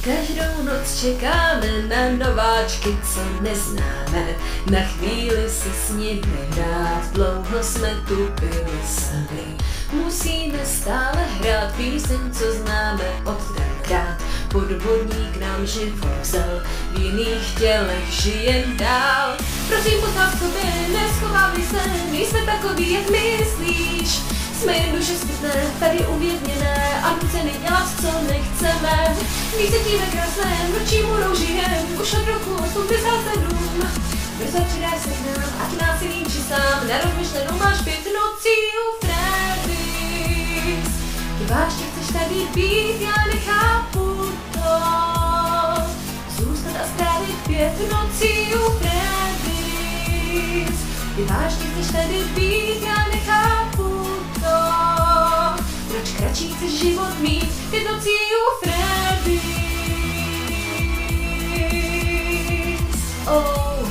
Každou noc čekáme na nováčky, co neznáme. Na chvíli si s nimi hrát, dlouho jsme tu byli sami. Musíme stále hrát píseň, co známe od tenkrát. Podvodník nám život vzal, v jiných tělech žijem dál. Prosím, postav v sobě, neschovávej se, nejsme takový, jak myslíš. Jsme jen duše smutné, tady uvězněné a nucený dělat, co nechceme. Když se tím krásné, nočnímu roužijem, už od roku 87. Brzo přidáš se k nám, ať nás je či sám, na rozmyšlenou máš 5 nocí u Freddy's. Ty vážně chceš tady být, já nechápu to. Zůstat a strávit 5 nocí u Freddy's. Ty vážně chceš tady být, já nechápu to. Proč kratší chceš život mít, 5 nocí u Freddy's? Oh.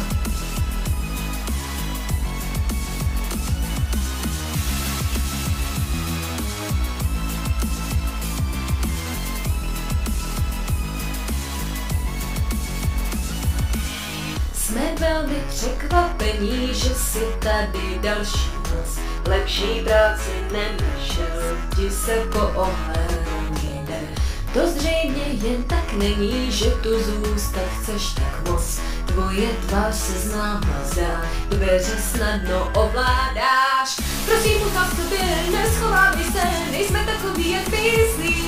Jsme velmi překvapení, že si tady další noc. Lepší práci nenašel, ti se po ohlédnout jde. To zřejmě jen tak není, že tu zůstat chceš tak moc. Tvoje tvář se známa zdá, dveře snadno ovládáš. Prosím, postav v sobě, neschovávej se, nejsme takový, jak myslíš.